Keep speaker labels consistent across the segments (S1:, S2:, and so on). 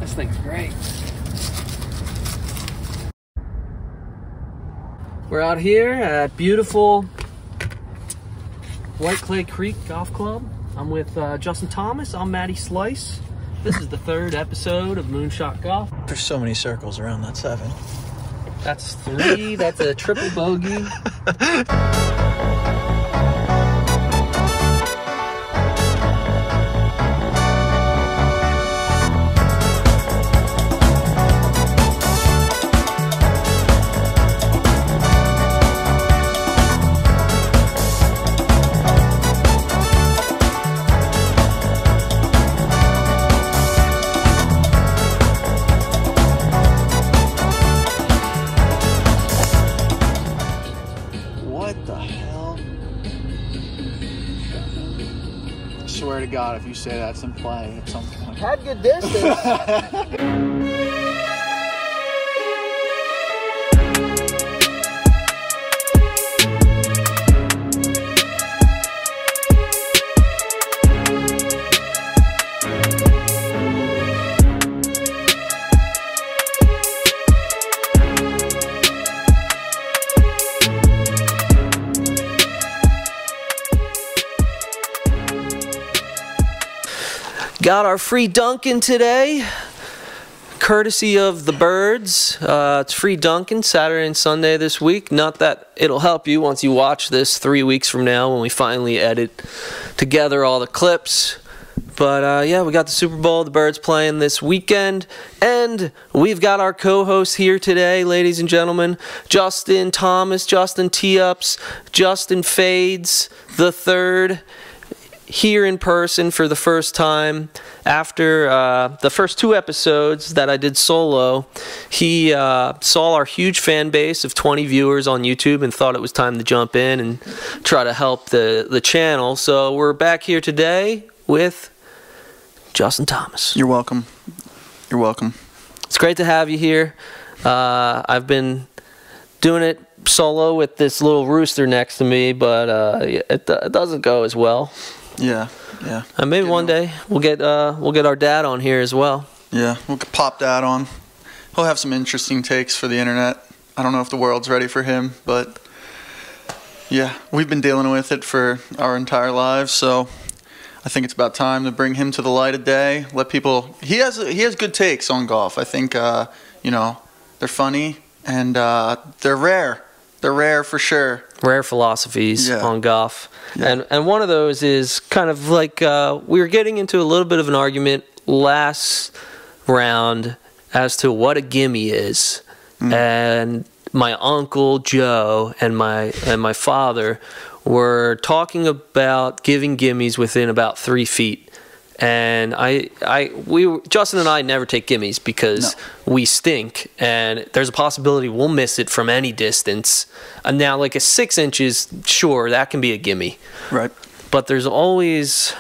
S1: This thing's great. We're out here at beautiful White Clay Creek Golf Club. I'm with Justin Thomas. I'm Matty Slice. This is the 3rd episode of Moonshot Golf.
S2: There's so many circles around that 7.
S1: That's 3. That's a triple bogey.
S2: Swear to God, if you say that's in play at some point.
S1: Had good distance. Got our free Dunkin' today, courtesy of the Birds. It's free Dunkin' Saturday and Sunday this week. Not that it'll help you once you watch this 3 weeks from now when we finally edit together all the clips. But yeah, we got the Super Bowl, the Birds playing this weekend. And we've got our co-hosts here today, ladies and gentlemen. Justin Thomas, Justin T-Ups, Justin Fades the third. Here in person for the first time after the first 2 episodes that I did solo. He saw our huge fan base of 20 viewers on YouTube and thought it was time to jump in and try to help the channel. So we're back here today with Justin Thomas.
S2: You're welcome. You're welcome.
S1: It's great to have you here. I've been doing it solo with this little rooster next to me, but it doesn't go as well.
S2: Yeah.
S1: And maybe one day we'll get our dad on here as well.
S2: Yeah, we'll pop Dad on. He'll have some interesting takes for the internet. I don't know if the world's ready for him, but yeah, we've been dealing with it for our entire lives, so I think it's about time to bring him to the light of day. Let people. He has good takes on golf. I think they're funny and they're rare. They're rare for sure.
S1: Rare philosophies on golf.
S2: Yeah.
S1: And one of those is kind of like we were getting into a little bit of an argument last round as to what a gimme is. And my uncle Joe and my father were talking about giving gimmies within about 3 feet. And Justin and I never take gimmies because we stink, and there's a possibility we'll miss it from any distance. And now, like a 6 inches, sure, that can be a gimme.
S2: Right.
S1: But there's always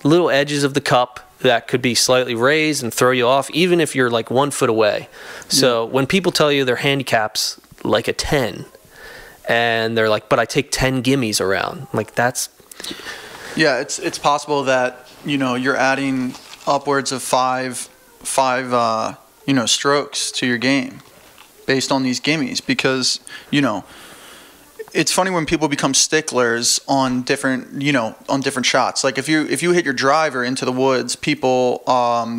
S1: little edges of the cup that could be slightly raised and throw you off, even if you're like 1 foot away. So when people tell you their handicap's like a 10, and they're like, "But I take 10 gimmies around," like that's.
S2: Yeah, it's possible that. You're adding upwards of five strokes to your game based on these gimmies because, it's funny when people become sticklers on different shots. Like if you hit your driver into the woods, people,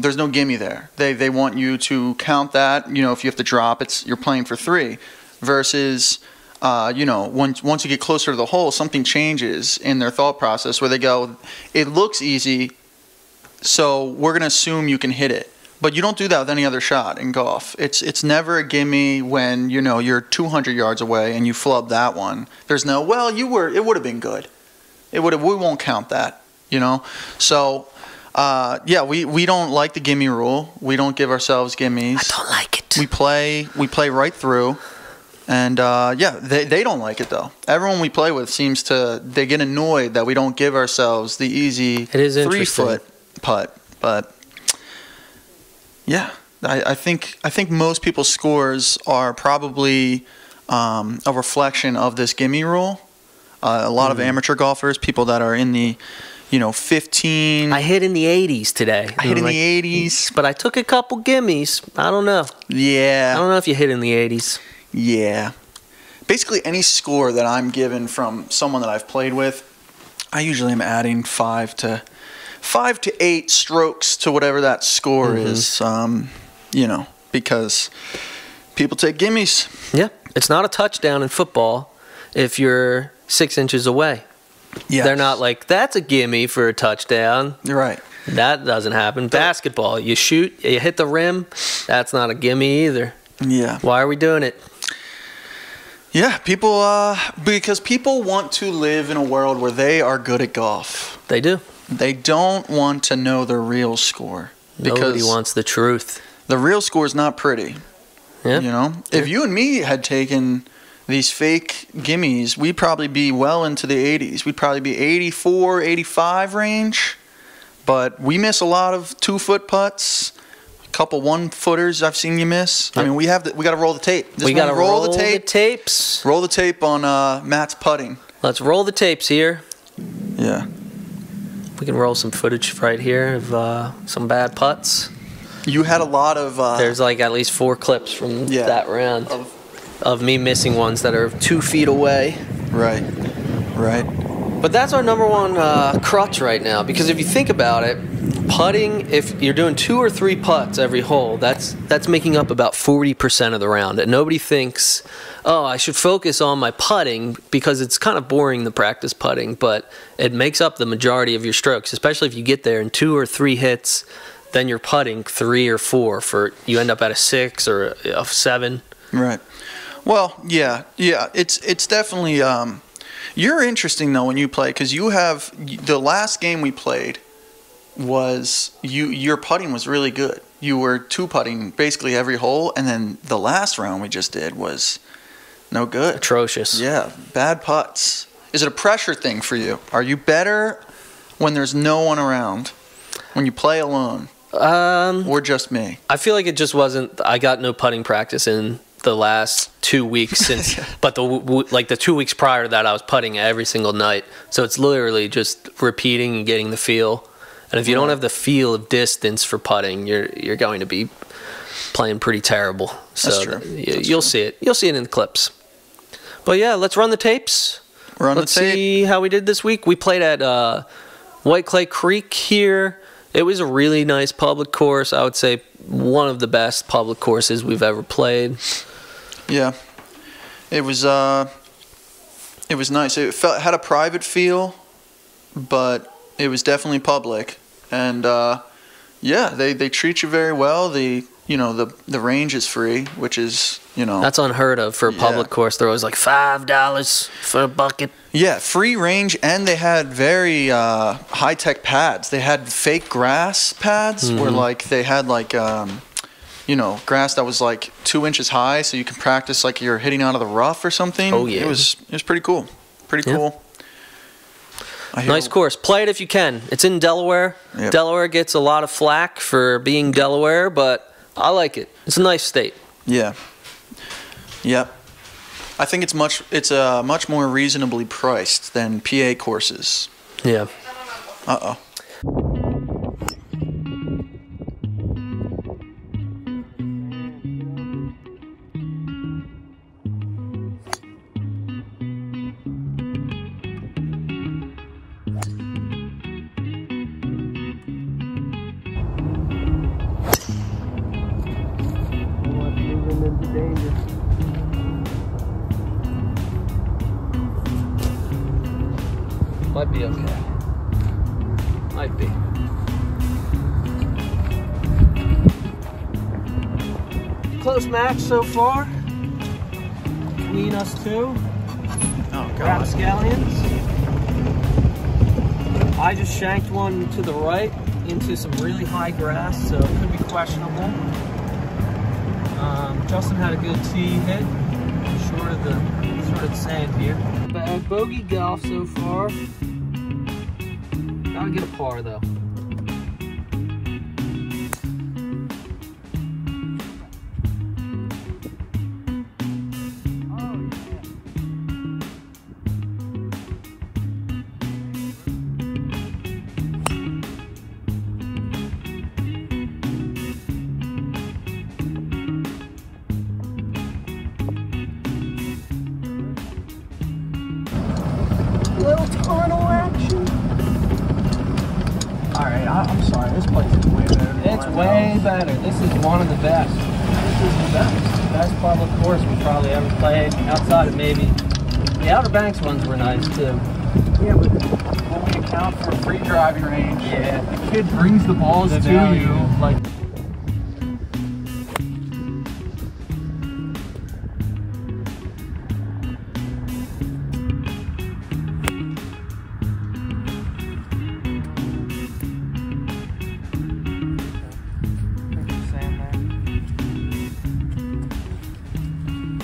S2: there's no gimme there. They want you to count that, if you have to drop, you're playing for 3 versus, once you get closer to the hole, something changes in their thought process where they go, it looks easy, so we're going to assume you can hit it. But you don't do that with any other shot in golf. It's never a gimme when, you're 200 yards away and you flub that one. There's no, it would have been good. We won't count that, So, we don't like the gimme rule. We don't give ourselves gimmies.
S1: I don't like it.
S2: We play right through. And, they don't like it, though. Everyone we play with they get annoyed that we don't give ourselves the easy 3-foot putt. But, yeah, I think most people's scores are probably a reflection of this gimme rule. A lot of amateur golfers, people that are in the 15.
S1: I hit in the 80s today.
S2: I hit in the 80s.
S1: But I took a couple gimmies. I don't know.
S2: Yeah.
S1: I don't know if you hit in the 80s.
S2: Yeah. Basically, any score that I'm given from someone that I've played with, I usually am adding 5 to 8 strokes to whatever that score is, because people take gimmies.
S1: Yeah. It's not a touchdown in football if you're 6 inches away.
S2: Yeah.
S1: They're not like, that's a gimme for a touchdown.
S2: You're right.
S1: That doesn't happen. Basketball, you shoot, you hit the rim, that's not a gimme either.
S2: Yeah.
S1: Why are we doing it?
S2: Yeah, because people want to live in a world where they are good at golf.
S1: They do.
S2: They don't want to know the real score.
S1: Nobody wants the truth.
S2: The real score is not pretty.
S1: Yeah.
S2: Yeah. If you and me had taken these fake gimmies, we'd probably be well into the 80s. We'd probably be 84, 85 range. But we miss a lot of 2-foot putts, a couple 1-footers I've seen you miss. Yep. I mean, we got to roll the tape.
S1: We got to roll the tapes.
S2: Roll the tape on Matt's putting.
S1: Let's roll the tapes here.
S2: Yeah.
S1: We can roll some footage right here of some bad putts.
S2: You had a lot of...
S1: There's like at least 4 clips from that round of me missing ones that are 2 feet away.
S2: Right.
S1: But that's our number one crutch right now, because if you think about it, putting, if you're doing 2 or 3 putts every hole, that's making up about 40% of the round. And nobody thinks, oh, I should focus on my putting because it's kind of boring to practice putting, but it makes up the majority of your strokes, especially if you get there in 2 or 3 hits, then you're putting 3 or 4 for you end up at a 6 or a 7.
S2: Right. Well, yeah. It's definitely. You're interesting though when you play, because you have the last game we played was your putting was really good. You were 2-putting basically every hole, and then the last round we just did was no good.
S1: Atrocious.
S2: Yeah, bad putts. Is it a pressure thing for you? Are you better when there's no one around? When you play alone? Or just me?
S1: I feel like it just wasn't. I got no putting practice in the last 2 weeks since, but the 2 weeks prior to that, I was putting every single night. So it's literally just repeating and getting the feel. And if you don't have the feel of distance for putting, you're going to be playing pretty terrible. So
S2: that's true.
S1: You'll see it. You'll see it in the clips. But yeah, let's run the tapes. Let's see how we did this week. We played at White Clay Creek here. It was a really nice public course. I would say one of the best public courses we've ever played.
S2: Yeah, it was nice. It had a private feel, but it was definitely public. And yeah, they treat you very well. The range is free, which is
S1: that's unheard of for a public course. They're always like $5 for a bucket. Yeah,
S2: free range, and they had very high-tech pads. They had fake grass pads, where like they had like grass that was like 2 inches high, so you can practice like you're hitting out of the rough or something.
S1: Oh yeah,
S2: it was pretty cool. Pretty cool.
S1: Nice course. Play it if you can. It's in Delaware. Yep. Delaware gets a lot of flack for being Delaware, but I like it. It's a nice state.
S2: Yeah. Yep. I think it's much more reasonably priced than PA courses.
S1: Yeah.
S2: Uh-oh.
S1: Might be okay. Might be. Close match so far. Between us two.
S2: Oh, God.
S1: Rapscallions. I just shanked one to the right into some really high grass, so it could be questionable. Justin had a good tee hit, short of the sand here. Bad bogey golf so far. Gotta get a par though.
S3: This place is way better.
S1: It's way better. This is one of the best.
S3: This is the best.
S1: Best public course we probably ever played, outside of maybe the Outer Banks ones were nice too.
S3: Yeah, but when we account for free driving range,
S1: Yeah.
S3: the kid brings the balls
S1: The
S3: to
S1: value.
S3: you. Like,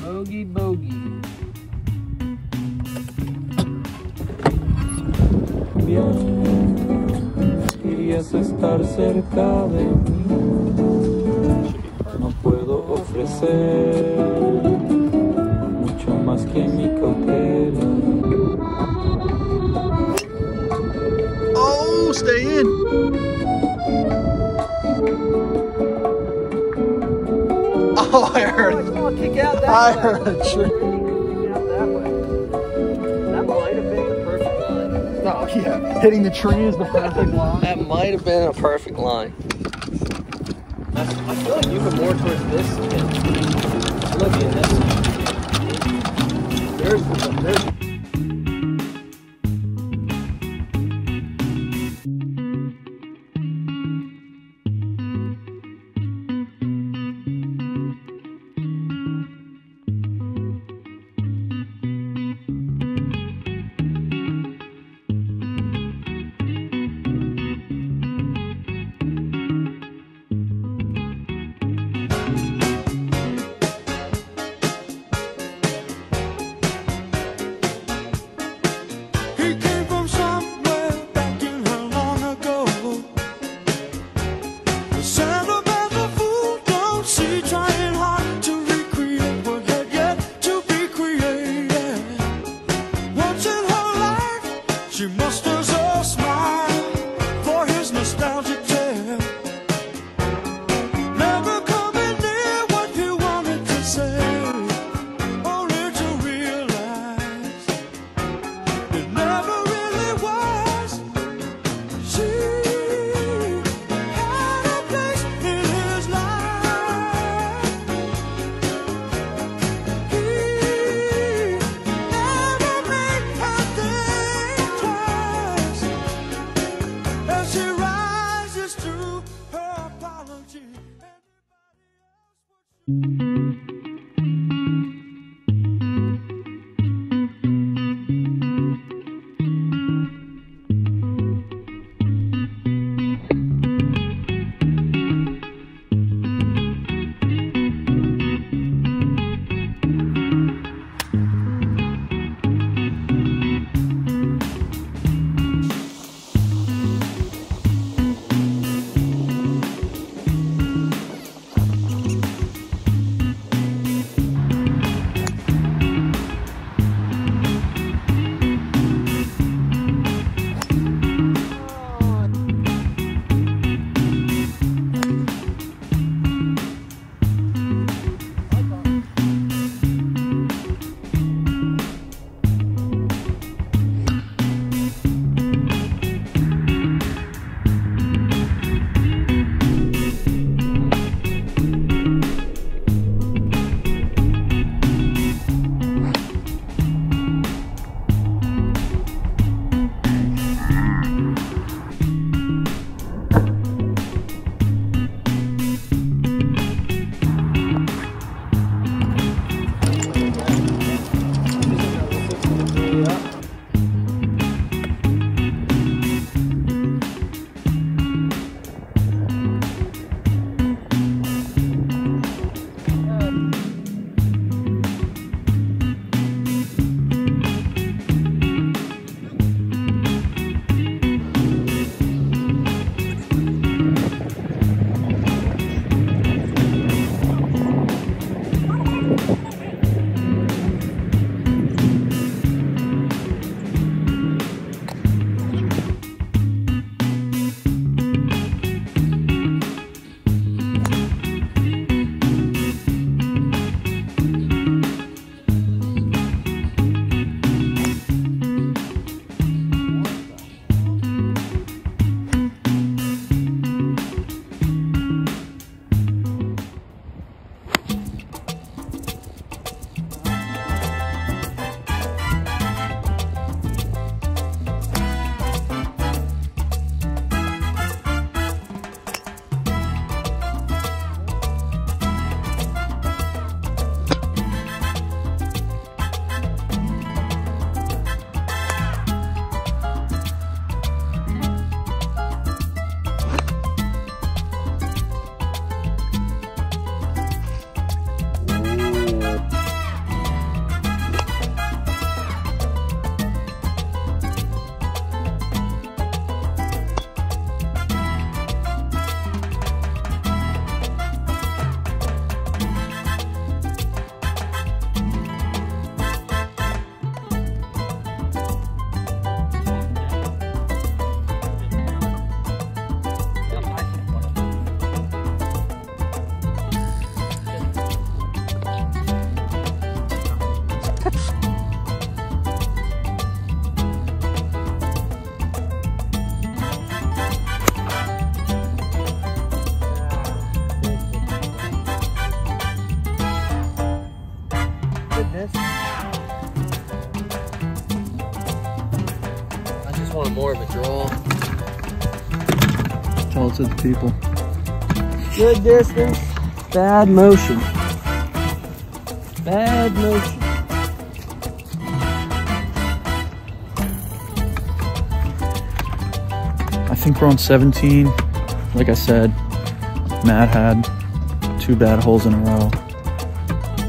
S1: Bogey, bogey.
S4: Querías estar cerca de mí. No puedo ofrecer mucho más que mi cautela.
S2: Oh, stay in. Oh, I heard.
S1: Kick out that
S2: I
S1: way.
S2: heard a tree.
S1: Kick out that way. That might have been the perfect line.
S3: oh yeah, hitting the tree is the perfect line.
S1: That might have been a perfect line. I feel like you were more towards this than Olivia this. There's going more of a draw.
S2: Tell it to the people.
S1: Good distance, bad motion. Bad motion.
S2: I think we're on 17. Like I said, Matt had 2 bad holes in a row.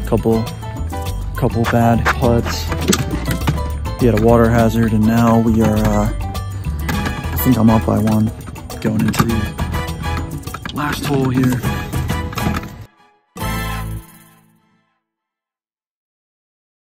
S2: Couple bad putts. He had a water hazard, and now we are, I think I'm up by 1 going into the last hole here.